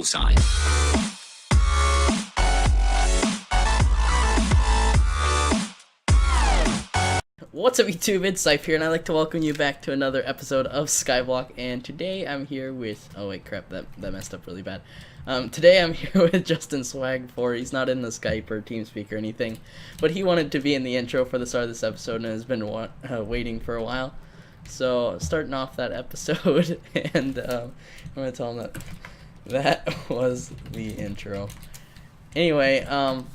bullseye. What's up YouTube, it's Zyph here, and I'd like to welcome you back to another episode of Skyblock, and today I'm here with, oh wait, crap, that messed up really bad. Today I'm here with Justin Swag 4. He's not in the Skype or TeamSpeak or anything, but he wanted to be in the intro for the start of this episode and has been waiting for a while. So, starting off that episode, and I'm going to tell him that was the intro. Anyway, oh,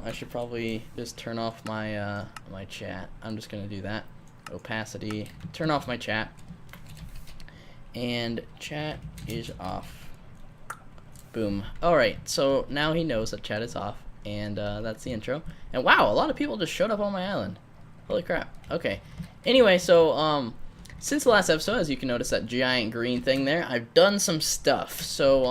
I should probably just turn off my my chat. I'm just gonna do that. Opacity. Turn off my chat. And chat is off. Boom. Alright, so now he knows that chat is off. And that's the intro. And wow, a lot of people just showed up on my island. Holy crap. Okay. Anyway, so since the last episode, as you can notice that giant green thing there, I've done some stuff. So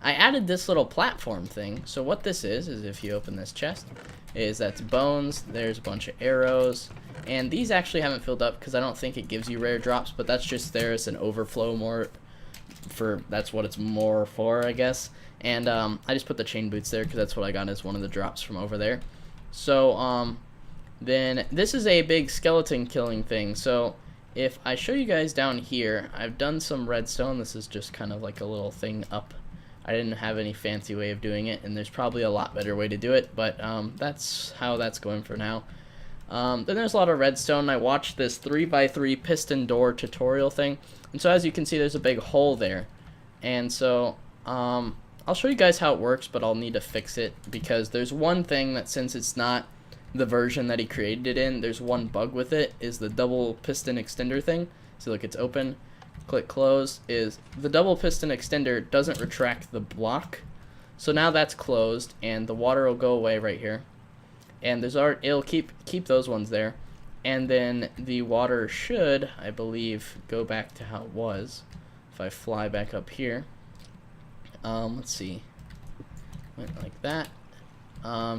I added this little platform thing. So what this is if you open this chest, that's bones, there's a bunch of arrows, and these actually haven't filled up because I don't think it gives you rare drops, but that's just there as an overflow more for, that's what it's more for, I guess. And I just put the chain boots there because that's what I got as one of the drops from over there. So then this is a big skeleton killing thing. So if I show you guys down here, I've done some redstone. This is just kind of like a little thing up. I didn't have any fancy way of doing it, and there's probably a lot better way to do it, but that's how that's going for now. Then there's a lot of redstone. I watched this 3x3 piston door tutorial thing, and so as you can see, there's a big hole there. And so I'll show you guys how it works, but I'll need to fix it because there's one thing that, since it's not the version that he created it in, there's one bug with it, is the double piston extender thing. So look, it's open. Click close. Is the double piston extender doesn't retract the block, so now that's closed and the water will go away right here, and it'll keep those ones there, and then the water should, I believe, go back to how it was if I fly back up here. Let's see, went like that.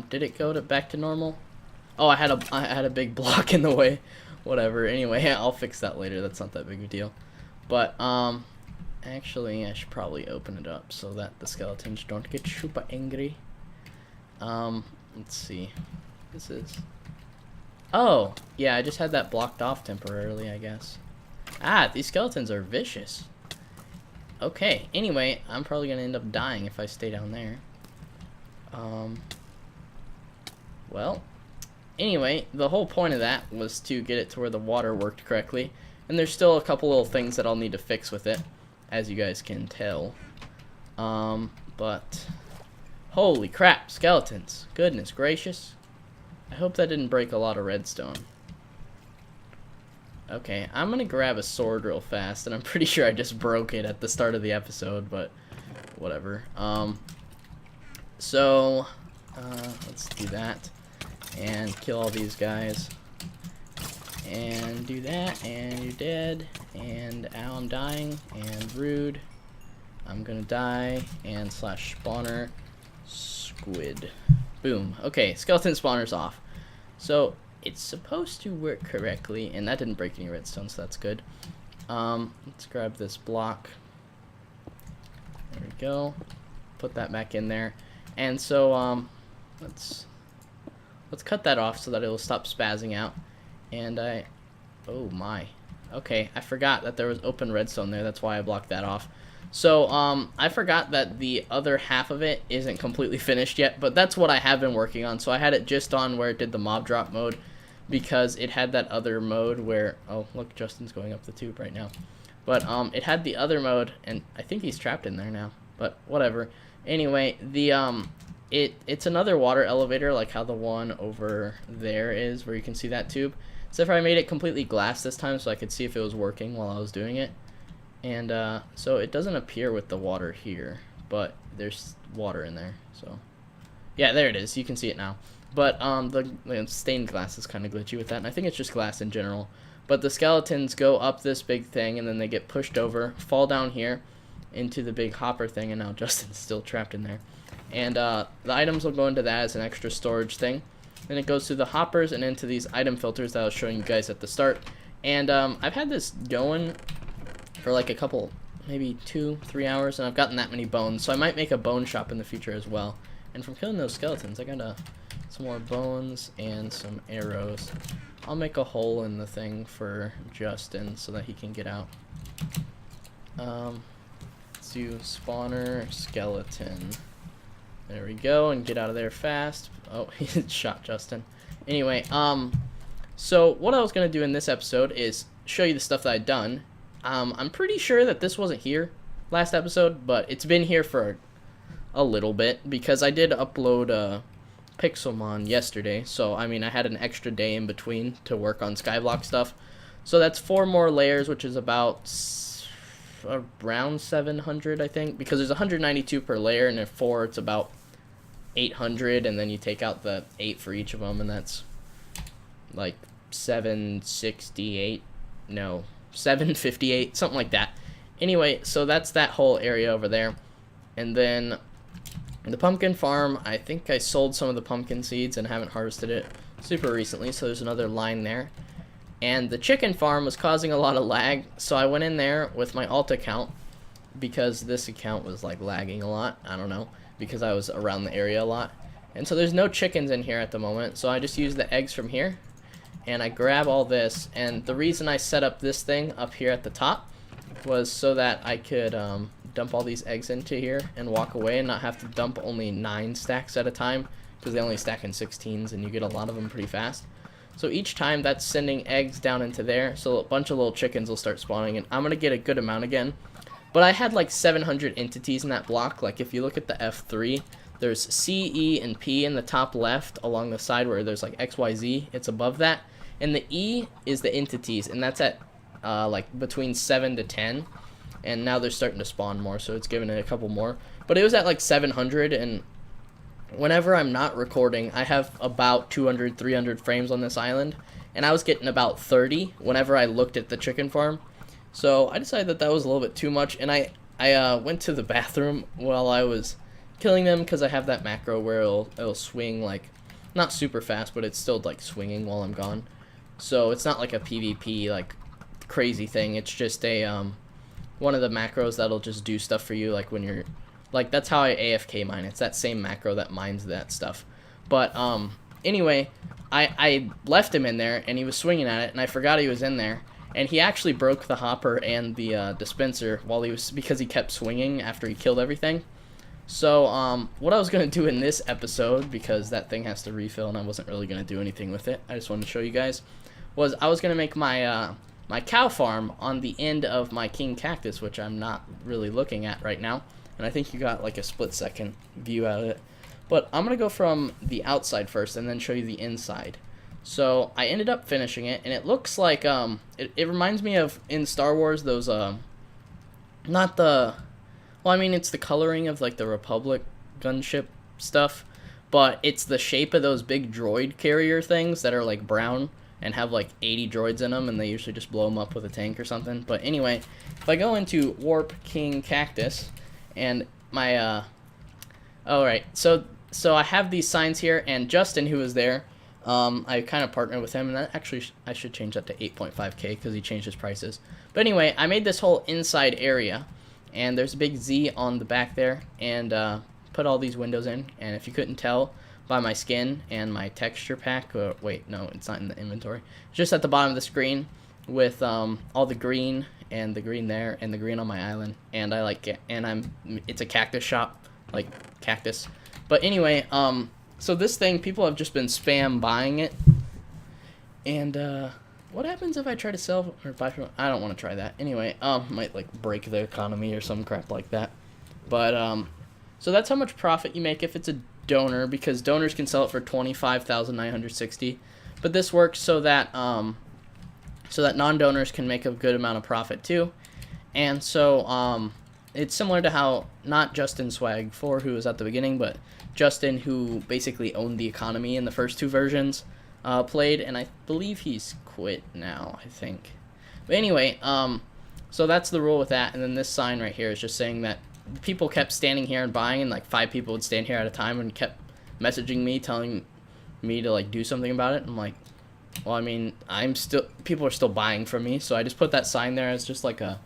Did it go back to normal? Oh, I had a big block in the way. Whatever. Anyway, I'll fix that later. That's not that big of a deal. But, actually, I should probably open it up so that the skeletons don't get super angry. Let's see. This is... Oh! Yeah, I just had that blocked off temporarily, I guess. Ah, these skeletons are vicious. Okay, anyway, I'm probably gonna end up dying if I stay down there. Well, anyway, the whole point of that was to get it to where the water worked correctly. And there's still a couple little things that I'll need to fix with it, as you guys can tell. But holy crap, skeletons. Goodness gracious. I hope that didn't break a lot of redstone. Okay, I'm gonna grab a sword real fast, and I'm pretty sure I just broke it at the start of the episode, but whatever. Let's do that and kill all these guys. And do that, and you're dead, and ow, I'm dying, and rude, I'm gonna die, and slash spawner, squid. Boom. Okay, skeleton spawner's off. So, it's supposed to work correctly, and that didn't break any redstone, so that's good. Let's grab this block. There we go. Put that back in there. And so, let's cut that off so that it'll stop spazzing out. And oh my, okay, I forgot that there was open redstone there, that's why I blocked that off. So, I forgot that the other half of it isn't completely finished yet, but that's what I have been working on. So I had it just on where it did the mob drop mode, because it had that other mode where, oh, look, Justin's going up the tube right now. But, it had the other mode, and I think he's trapped in there now, but whatever. Anyway, it's another water elevator, like how the one over there is, where you can see that tube. Except for I made it completely glass this time so I could see if it was working while I was doing it. And so it doesn't appear with the water here, but there's water in there. So yeah, there it is. You can see it now. But the stained glass is kind of glitchy with that, and I think it's just glass in general. But the skeletons go up this big thing, and then they get pushed over, fall down here into the big hopper thing, and now Justin's still trapped in there. And the items will go into that as an extra storage thing. Then it goes through the hoppers and into these item filters that I was showing you guys at the start. And I've had this going for like a couple maybe 2-3 hours, and I've gotten that many bones, so I might make a bone shop in the future as well. And from killing those skeletons, I got some more bones and some arrows. I'll make a hole in the thing for Justin so that he can get out. Let's do spawner skeleton. There we go, and get out of there fast. Oh, he shot Justin. Anyway, so what I was gonna do in this episode is show you the stuff that I'd done. I'm pretty sure that this wasn't here last episode, but it's been here for a little bit because I did upload Pixelmon yesterday. So I mean, I had an extra day in between to work on Skyblock stuff. So that's 4 more layers, which is about around 700, I think, because there's 192 per layer, and if 4, it's about 800, and then you take out the 8 for each of them, and that's like 768. No. 758, something like that. Anyway, so that's that whole area over there. And then the pumpkin farm, I think I sold some of the pumpkin seeds and haven't harvested it super recently, so there's another line there. And the chicken farm was causing a lot of lag, so I went in there with my alt account because this account was like lagging a lot. I don't know, because I was around the area a lot. And so there's no chickens in here at the moment, so I just use the eggs from here. And I grab all this, and the reason I set up this thing up here at the top was so that I could dump all these eggs into here and walk away and not have to dump only 9 stacks at a time, because they only stack in 16s and you get a lot of them pretty fast. So each time that's sending eggs down into there, so a bunch of little chickens will start spawning, and I'm going to get a good amount again. But I had like 700 entities in that block. Like if you look at the F3, there's C, E, and P in the top left along the side where there's like X, Y, Z. It's above that. And the E is the entities, and that's at like between 7 to 10. And now they're starting to spawn more, so it's giving it a couple more. But it was at like 700, and whenever I'm not recording, I have about 200, 300 frames on this island. And I was getting about 30 whenever I looked at the chicken farm. So I decided that that was a little bit too much, and I went to the bathroom while I was killing them, because I have that macro where it'll swing, like, not super fast, but it's still like swinging while I'm gone. So it's not like a PvP like crazy thing. It's just a one of the macros that'll just do stuff for you, like when you're like, that's how I AFK mine. It's that same macro that mines that stuff. But anyway, I left him in there and he was swinging at it, and I forgot he was in there, and he actually broke the hopper and the dispenser while he was, because he kept swinging after he killed everything. So what I was gonna do in this episode, because that thing has to refill and I wasn't really gonna do anything with it, I just wanted to show you guys, was I was gonna make my my cow farm on the end of my king cactus, which I'm not really looking at right now, and I think you got like a split-second view out of it. But I'm gonna go from the outside first and then show you the inside. So I ended up finishing it, and it looks like it reminds me of, in Star Wars, those not the, well, I mean, it's the coloring of like the Republic gunship stuff, but it's the shape of those big droid carrier things that are like brown and have like 80 droids in them, and they usually just blow them up with a tank or something. But anyway, if I go into Warp King Cactus, and my alright, so I have these signs here, and Justin, who was there, I kind of partnered with him, and that actually I should change that to 8.5k because he changed his prices. But anyway, I made this whole inside area, and there's a big Z on the back there, and put all these windows in. And if you couldn't tell by my skin and my texture pack, wait, no, it's not in the inventory, it's just at the bottom of the screen with all the green, and the green there, and the green on my island, and I like it, and it's a cactus shop, like cactus. But anyway, so this thing, people have just been spam buying it, and what happens if I try to sell or buy from, I don't want to try that. Anyway, might like break the economy or some crap like that. But so that's how much profit you make if it's a donor, because donors can sell it for 25,960. But this works so that non-donors can make a good amount of profit too. And so it's similar to how not Justin Swag 4, who was at the beginning, but Justin, who basically owned the economy in the first 2 versions, played, and I believe he's quit now, I think. But anyway, so that's the rule with that. And then this sign right here is just saying that people kept standing here and buying, and like 5 people would stand here at a time and kept messaging me, telling me to like do something about it. I'm like, well, I mean, people are still buying from me, so I just put that sign there as just like a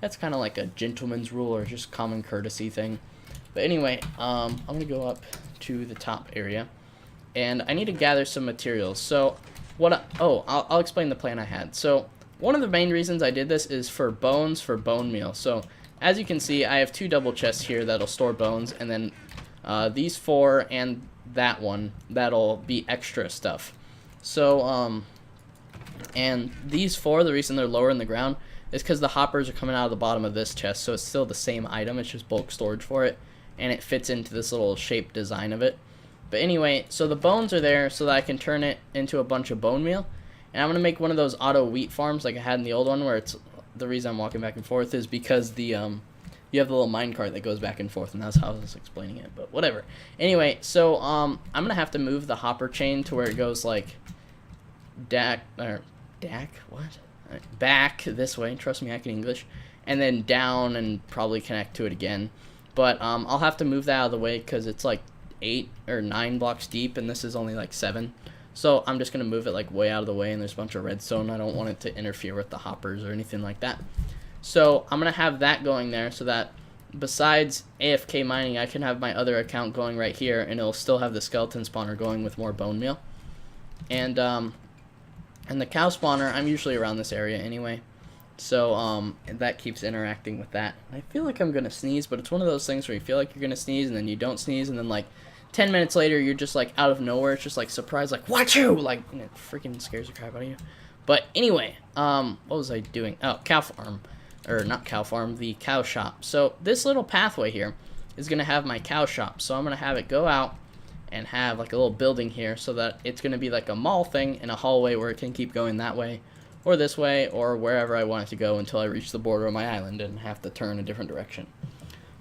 That's kind of like a gentleman's rule or just common courtesy thing. But anyway, I'm going to go up to the top area. And I need to gather some materials. So, I'll explain the plan I had. So, one of the main reasons I did this is for bones for bone meal. So, as you can see, I have 2 double chests here that'll store bones. And then these 4 and that one, that'll be extra stuff. So, and these 4, the reason they're lower in the ground is because the hoppers are coming out of the bottom of this chest. So, it's still the same item. It's just bulk storage for it. And it fits into this little shape design of it. But anyway, so the bones are there so that I can turn it into a bunch of bone meal. And I'm going to make one of those auto wheat farms like I had in the old one, where it's the reason I'm walking back and forth is because the you have the little minecart that goes back and forth, and that's how I was explaining it, but whatever. Anyway, so I'm going to have to move the hopper chain to where it goes like back this way. Trust me, I can English. And then down and probably connect to it again. But I'll have to move that out of the way because it's like 8 or 9 blocks deep, and this is only like 7. So I'm just going to move it like way out of the way, and there's a bunch of redstone. I don't want it to interfere with the hoppers or anything like that. So I'm going to have that going there so that besides AFK mining, I can have my other account going right here, and it'll still have the skeleton spawner going with more bone meal. And the cow spawner, I'm usually around this area anyway. So, that keeps interacting with that. I feel like I'm gonna sneeze, but it's one of those things where you feel like you're gonna sneeze, and then you don't sneeze, and then, like, 10 minutes later, you're just, like, out of nowhere. It's just, like, surprise, like, watch you! Like, and it freaking scares the crap out of you. But anyway, what was I doing? Oh, cow farm. Or, not cow farm, the cow shop. So, this little pathway here is gonna have my cow shop. So, I'm gonna have it go out and have, like, a little building here so that it's gonna be, like, a mall thing in a hallway where it can keep going that way, or this way, or wherever I want it to go until I reach the border of my island and have to turn a different direction.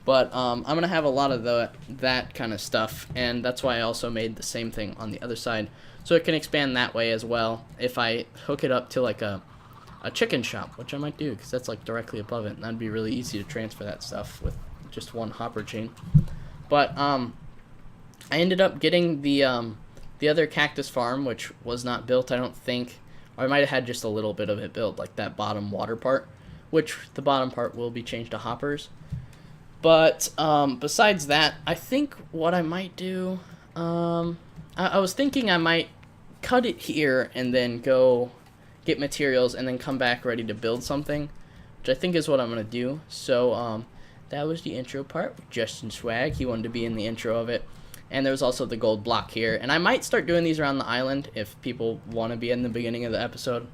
But I'm going to have a lot of that kind of stuff, and that's why I also made the same thing on the other side, so it can expand that way as well if I hook it up to like a chicken shop, which I might do, because that's like directly above it, and that'd be really easy to transfer that stuff with just one hopper chain. But I ended up getting the other cactus farm, which was not built, I don't think. Or I might have had just a little bit of it built, like that bottom water part, which the bottom part will be changed to hoppers. But besides that, I think what I might do, I was thinking I might cut it here and then go get materials and then come back ready to build something, which I think is what I'm going to do. So that was the intro part with Justin Swag. He wanted to be in the intro of it. And there's also the gold block here. And I might start doing these around the island if people want to be in the beginning of the episode.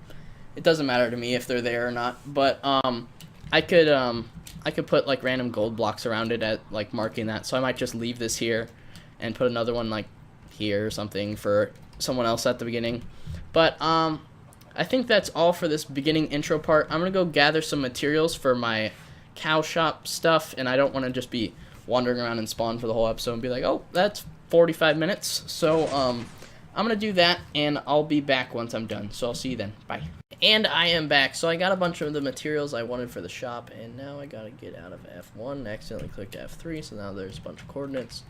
It doesn't matter to me if they're there or not. But I could put like random gold blocks around it at like marking that. So I might just leave this here and put another one like here or something for someone else at the beginning. But I think that's all for this beginning intro part. I'm going to go gather some materials for my cow shop stuff. And I don't want to just be wandering around and spawn for the whole episode and be like, oh, that's 45 minutes. So I'm gonna do that, and I'll be back once I'm done. So I'll see you then. Bye. And I am back. So I got a bunch of the materials I wanted for the shop, and now I gotta get out of F1. I accidentally clicked F3, so now there's a bunch of coordinates,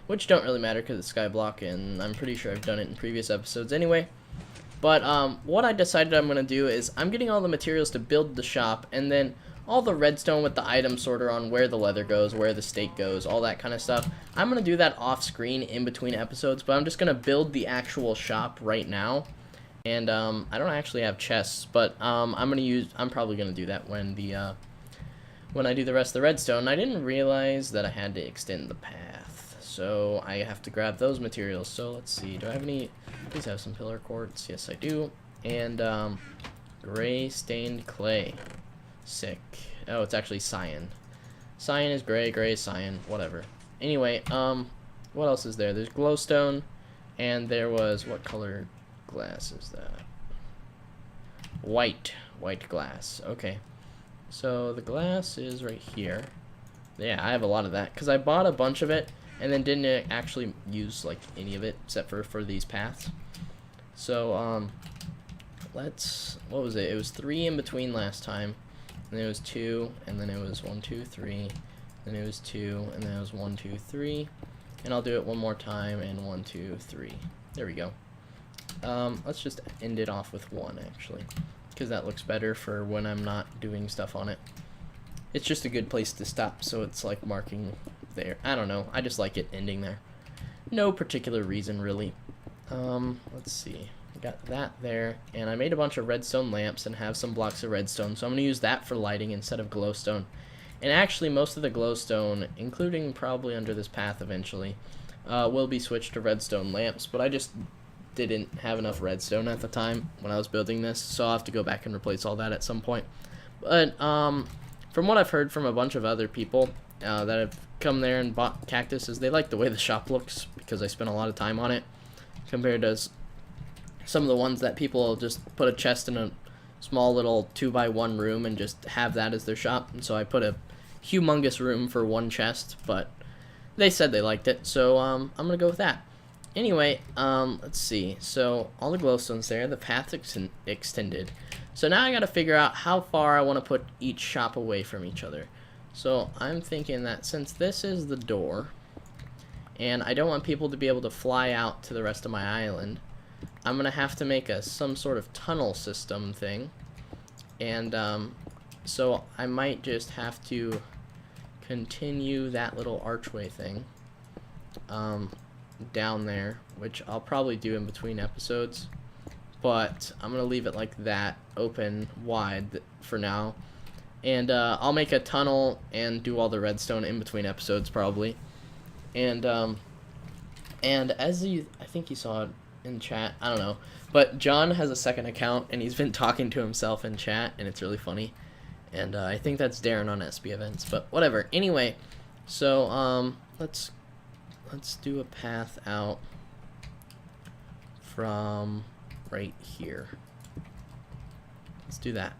which don't really matter because it's Skyblock, and I'm pretty sure I've done it in previous episodes anyway. But what I decided I'm gonna do is I'm getting all the materials to build the shop, and then all the redstone with the item sorter on where the leather goes, where the steak goes, all that kind of stuff. I'm going to do that off screen in between episodes, but I'm just going to build the actual shop right now. And I don't actually have chests, but I'm probably going to do that when I do the rest of the redstone. I didn't realize that I had to extend the path, so I have to grab those materials. So let's see, do I have any? Please have some pillar quartz. Yes, I do. And gray stained clay. Sick. Oh, it's actually cyan. Cyan is gray, gray is cyan, whatever. Anyway, what else is there? There's glowstone, and there was, what color glass is that? White glass. Okay. So the glass is right here. Yeah, I have a lot of that, because I bought a bunch of it, and then didn't actually use, like, any of it, except for these paths. So, what was it? It was 3 in between last time. And it was 2, and then it was 1, 2, 3, then it was 2, and then it was 1, 2, 3, and I'll do it one more time, and 1, 2, 3. There we go. Let's just end it off with 1, actually, because that looks better for when I'm not doing stuff on it. It's just a good place to stop, so it's like marking there. I don't know. I just like it ending there. No particular reason, really. Let's see. I got that there, and I made a bunch of redstone lamps and have some blocks of redstone, so I'm going to use that for lighting instead of glowstone. And actually, most of the glowstone, including probably under this path eventually, will be switched to redstone lamps, but I just didn't have enough redstone at the time when I was building this, so I'll have to go back and replace all that at some point. But from what I've heard from a bunch of other people that have come there and bought Cactus, is they like the way the shop looks because I spent a lot of time on it compared to some of the ones that people just put a chest in a small little 2x1 room and just have that as their shop. And so I put a humongous room for one chest, but they said they liked it, so I'm gonna go with that. Anyway, let's see. So all the glowstones there, the path extended. So now I gotta figure out how far I want to put each shop away from each other. So I'm thinking that since this is the door, and I don't want people to be able to fly out to the rest of my island, I'm gonna have to make some sort of tunnel system thing. And so I might just have to continue that little archway thing down there, which I'll probably do in between episodes, but I'm gonna leave it like that, open wide for now, and I'll make a tunnel and do all the redstone in between episodes probably. And as I think you saw it in chat, I don't know, but John has a second account and he's been talking to himself in chat, and it's really funny. And I think that's Darren on SB Events, but whatever. Anyway, so let's do a path out from right here. Let's do that.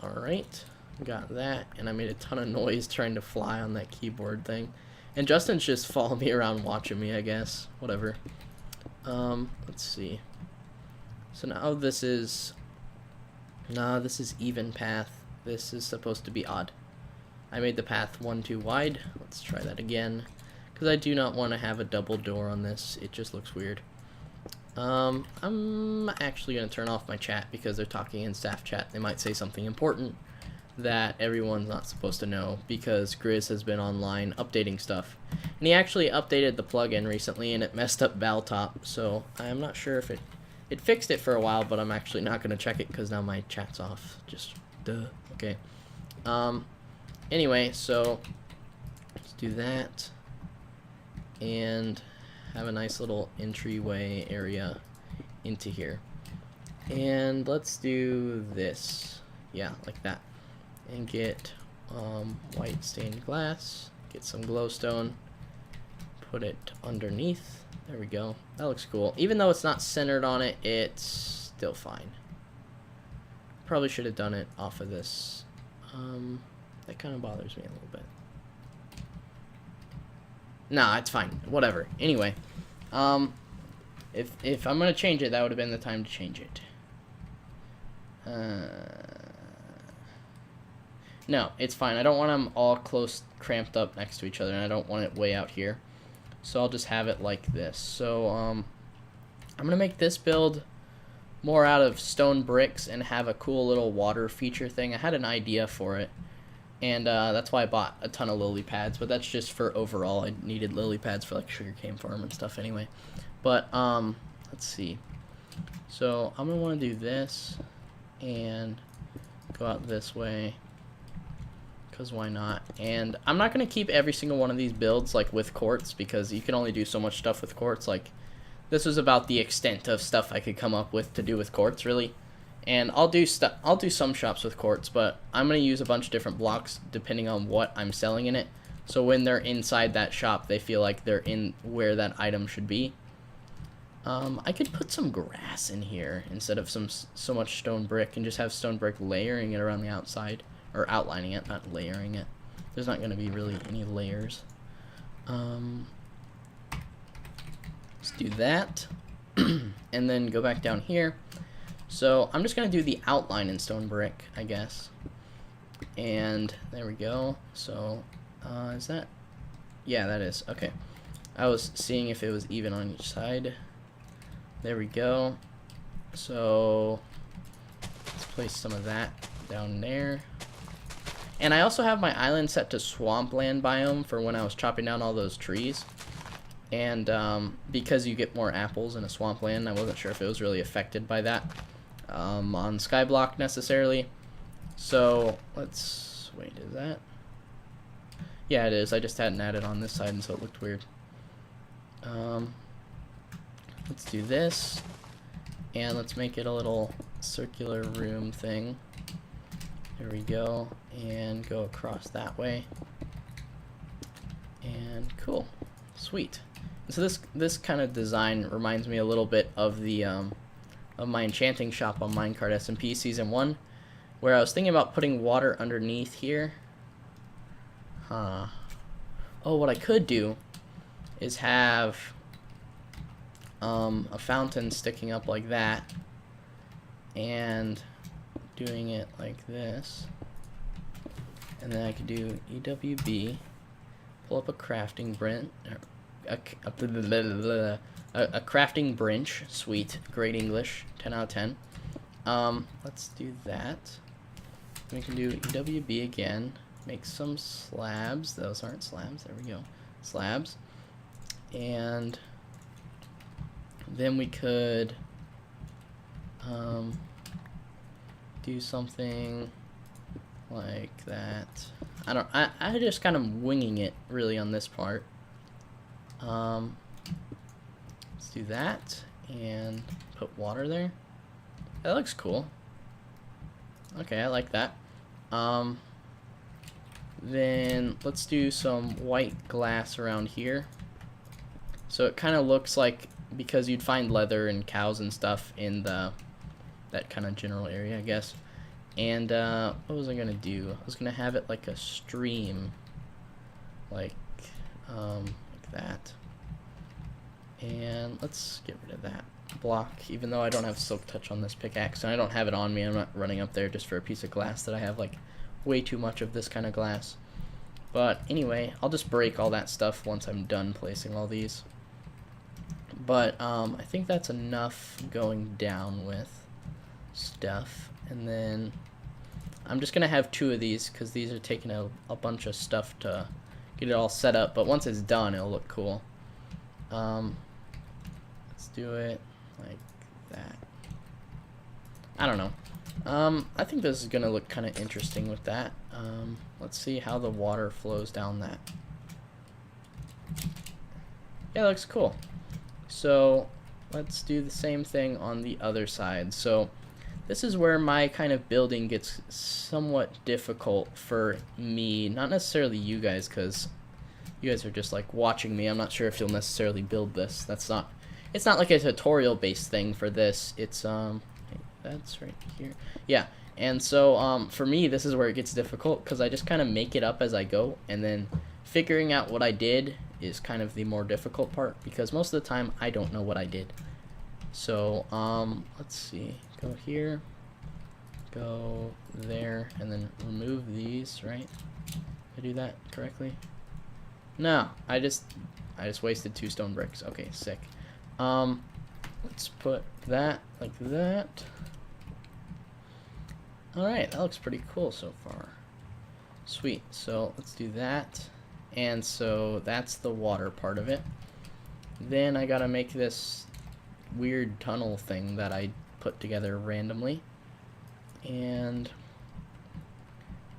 Alright, got that, and I made a ton of noise trying to fly on that keyboard thing. And Justin's just following me around watching me, I guess. Whatever. Let's see. So now this is... Nah, this is even path. This is supposed to be odd. I made the path one too wide. Let's try that again, because I do not want to have a double door on this. It just looks weird. I'm actually going to turn off my chat because they're talking in staff chat. They might say something important that everyone's not supposed to know, because Grizz has been online updating stuff. And he actually updated the plugin recently and it messed up Valtop, so I'm not sure if it fixed it for a while, but I'm actually not going to check it because now my chat's off. Just duh. Okay. Anyway, so let's do that and have a nice little entryway area into here. And let's do this. Yeah, like that. And get white stained glass, get some glowstone, put it underneath. There we go. That looks cool. Even though it's not centered on it, it's still fine. Probably should have done it off of this. That kind of bothers me a little bit. Nah, it's fine. Whatever. Anyway, if I'm gonna change it, that would have been the time to change it. No, it's fine. I don't want them all close, cramped up next to each other, and I don't want it way out here. So I'll just have it like this. So I'm gonna make this build more out of stone bricks and have a cool little water feature thing. I had an idea for it, and that's why I bought a ton of lily pads, but that's just for overall. I needed lily pads for like sugarcane farm and stuff anyway. But let's see. So I'm gonna want to do this and go out this way, because why not? And I'm not going to keep every single one of these builds like with quartz, because you can only do so much stuff with quartz. Like, this was about the extent of stuff I could come up with to do with quartz, really. And I'll do some shops with quartz, but I'm going to use a bunch of different blocks depending on what I'm selling in it. So when they're inside that shop, they feel like they're in where that item should be. I could put some grass in here instead of so much stone brick, and just have stone brick layering it around the outside. Or outlining it, not layering it. There's not going to be really any layers. Let's do that. And then go back down here. So I'm just going to do the outline in stone brick, I guess. And there we go. So is that? Yeah, that is. Okay. I was seeing if it was even on each side. There we go. So let's place some of that down there. And I also have my island set to swampland biome for when I was chopping down all those trees. And because you get more apples in a swampland, I wasn't sure if it was really affected by that on Skyblock necessarily. So let's wait, is that? Yeah, it is. I just hadn't added on this side, and so it looked weird. Let's do this, and let's make it a little circular room thing. There we go, and go across that way. And cool, sweet. So this kind of design reminds me a little bit of the of my enchanting shop on Minecart SMP Season 1, where I was thinking about putting water underneath here. Huh. Oh, what I could do is have a fountain sticking up like that, and doing it like this, and then I could do EWB, pull up a crafting bench, a crafting bench. Sweet, great English, 10 out of 10. Let's do that. We can do EWB again, make some slabs. Those aren't slabs, there we go, slabs. And then we could do something like that. I just kind of winging it really on this part. Let's do that and put water there. That looks cool. Okay, I like that. Then let's do some white glass around here. So it kind of looks like, because you'd find leather and cows and stuff in that kind of general area, I guess. And what was I gonna do? I was gonna have it like a stream, like that. And let's get rid of that block, even though I don't have silk touch on this pickaxe, and I don't have it on me. I'm not running up there just for a piece of glass that I have like way too much of this kind of glass. But anyway, I'll just break all that stuff once I'm done placing all these. But I think that's enough going down with stuff. And then I'm just gonna have 2 of these because these are taking a bunch of stuff to get it all set up, but once it's done it'll look cool. Let's do it like that. I don't know. I think this is gonna look kind of interesting with that. Let's see how the water flows down that. Yeah, it looks cool. So let's do the same thing on the other side. So this is where my kind of building gets somewhat difficult for me, not necessarily you guys, because you guys are just like watching me. I'm not sure if you'll necessarily build this. It's not like a tutorial based thing for this. It's that's right here. Yeah. And so for me, this is where it gets difficult, because I just kind of make it up as I go, and then figuring out what I did is kind of the more difficult part, because most of the time I don't know what I did. So let's see, go here, go there, and then remove these, right? Did I do that correctly? No, I just wasted 2 stone bricks. Okay, sick. Let's put that like that. Alright, that looks pretty cool so far. Sweet, so let's do that. And so that's the water part of it. Then I gotta make this weird tunnel thing that I put together randomly. And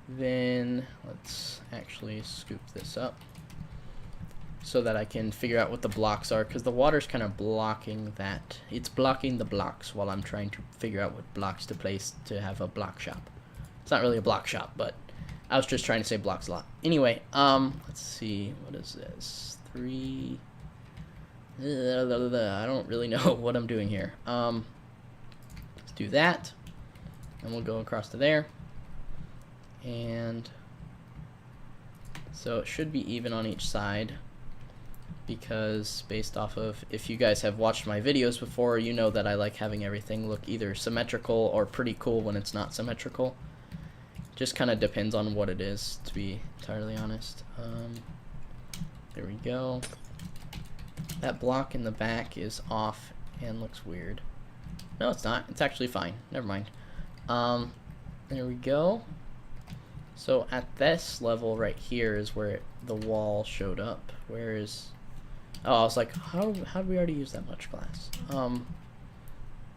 then let's actually scoop this up so that I can figure out what the blocks are, because the water's kind of blocking that. It's blocking the blocks while I'm trying to figure out what blocks to place to have a block shop. It's not really a block shop, but I was just trying to say blocks a lot. Anyway, let's see, what is this? 3. I don't really know what I'm doing here. Let's do that, and we'll go across to there. And so it should be even on each side, because based off of, if you guys have watched my videos before, you know that I like having everything look either symmetrical or pretty cool when it's not symmetrical. Just kind of depends on what it is, to be entirely honest. There we go. That block in the back is off and looks weird. No, it's not. It's actually fine. Never mind. There we go. So at this level right here is where the wall showed up. Where is... Oh, I was like, how did we already use that much glass?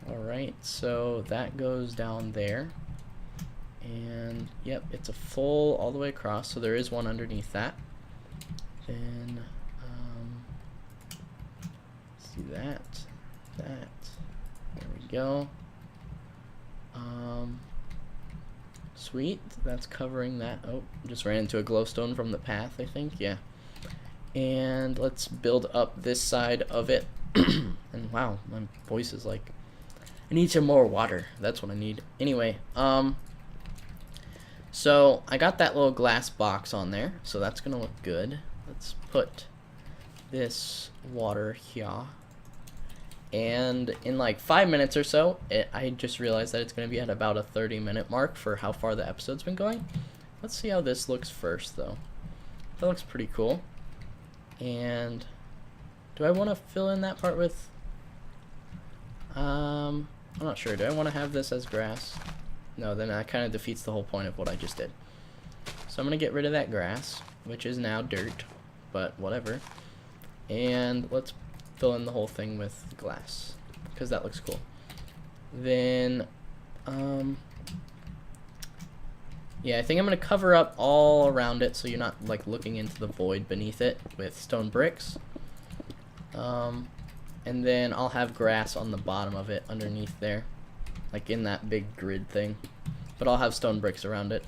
Alright, so that goes down there. And, yep, it's a full all the way across, so there is one underneath that. Then, let's do that. There we go. Sweet, that's covering that. Oh, just ran into a glowstone from the path, I think, yeah. And let's build up this side of it. And wow, my voice is like, I need some more water. That's what I need. Anyway, so I got that little glass box on there, so that's gonna look good. Let's put this water here. And in like 5 minutes or so, I just realized that it's going to be at about a 30-minute mark for how far the episode's been going. Let's see how this looks first, though. That looks pretty cool. And do I want to fill in that part with... I'm not sure. Do I want to have this as grass? No, then that kind of defeats the whole point of what I just did. So I'm going to get rid of that grass, which is now dirt, but whatever. And let's fill in the whole thing with glass, because that looks cool. Then, yeah, I think I'm going to cover up all around it so you're not, like, looking into the void beneath it with stone bricks. And then I'll have grass on the bottom of it underneath there, like in that big grid thing. But I'll have stone bricks around it.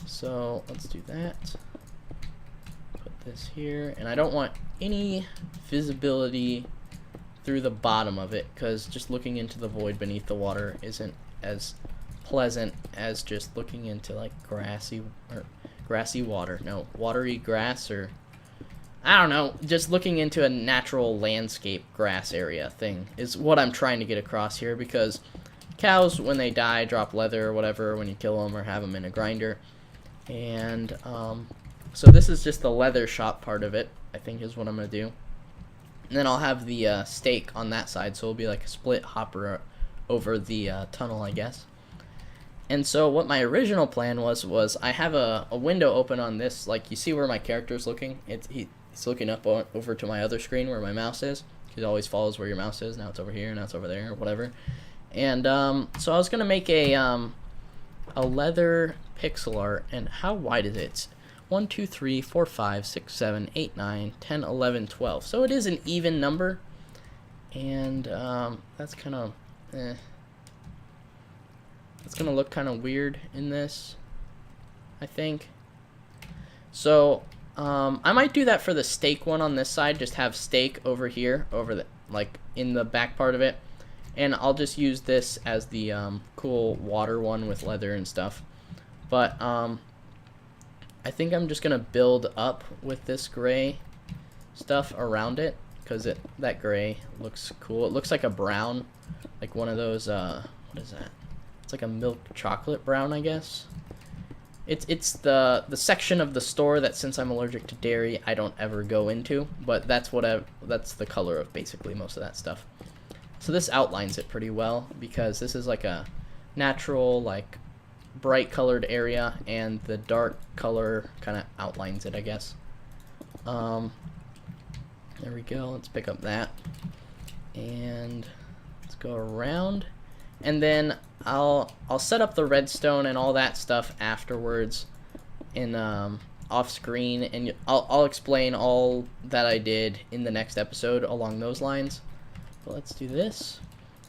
So, let's do that. Put this here, and I don't want any visibility through the bottom of it, because just looking into the void beneath the water isn't as pleasant as just looking into like grassy water. No, watery grass, or I don't know, just looking into a natural landscape grass area thing is what I'm trying to get across here, because cows, when they die, drop leather or whatever when you kill them or have them in a grinder. And so this is just the leather shop part of it, I think, is what I'm going to do. And then I'll have the stake on that side, so it'll be like a split hopper over the tunnel, I guess. And so what my original plan was I have a window open on this, like you see where my character's looking. He's looking up over to my other screen where my mouse is. It always follows where your mouse is. Now it's over here, now it's over there, or whatever. And so I was going to make a leather pixel art, and how wide is it? 1, 2, 3, 4, 5, 6, 7, 8, 9, 10, 11, 12. So it is an even number, and that's kind of, It's gonna look kind of weird in this, I think. So I might do that for the stake one on this side. Just have stake over here, over the like in the back part of it, and I'll just use this as the cool water one with leather and stuff. But I think I'm just gonna build up with this gray stuff around it, because that gray looks cool. It looks like a brown, like one of those what is that? It's like a milk chocolate brown, I guess. It's the section of the store that, since I'm allergic to dairy, I don't ever go into, but that's the color of basically most of that stuff. So this outlines it pretty well, because this is like a natural, like bright colored area, and the dark color kind of outlines it, I guess. There we go. Let's pick up that, and let's go around, and then I'll set up the redstone and all that stuff afterwards in off screen, and I'll explain all that I did in the next episode along those lines. But let's do this.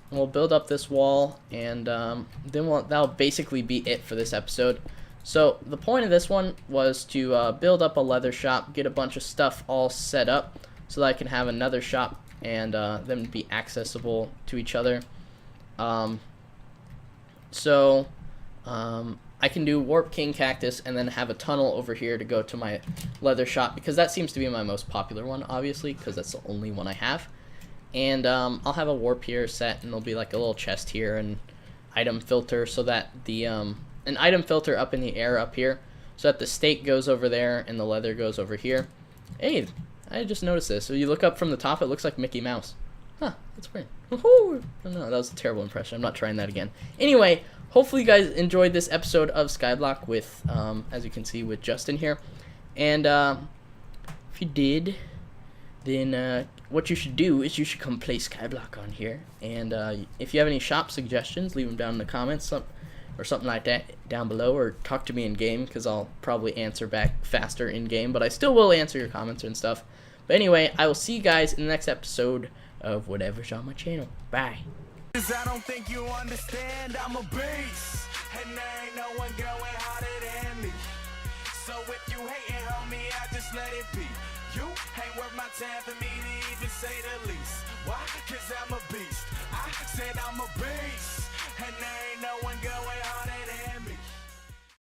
And we'll build up this wall, and then that'll basically be it for this episode. So the point of this one was to build up a leather shop, get a bunch of stuff all set up so that I can have another shop and them be accessible to each other. So I can do Warp King Cactus and then have a tunnel over here to go to my leather shop, because that seems to be my most popular one, obviously, because that's the only one I have. And I'll have a warp here set, and there'll be like a little chest here and item filter, so that the an item filter up in the air up here, so that the stake goes over there and the leather goes over here. Hey, I just noticed this. So you look up from the top, it looks like Mickey Mouse. Huh, that's weird. No, that was a terrible impression. I'm not trying that again. Anyway, hopefully you guys enjoyed this episode of Skyblock with, as you can see, with Justin here. And if you did, then what you should do is you should come play Skyblock on here. And if you have any shop suggestions, leave them down in the comments or something like that down below, or talk to me in game, because I'll probably answer back faster in game, but I still will answer your comments and stuff. But anyway, I will see you guys in the next episode of whatever's on my channel. Bye. I don't think you understand, I'm a beast, and there ain't no one going harder than me. So if you hating on me, I just let it be. You ain't worth my time for me to even say the least. Why? Cause I'm a beast. I said I'm a beast, and there ain't no one going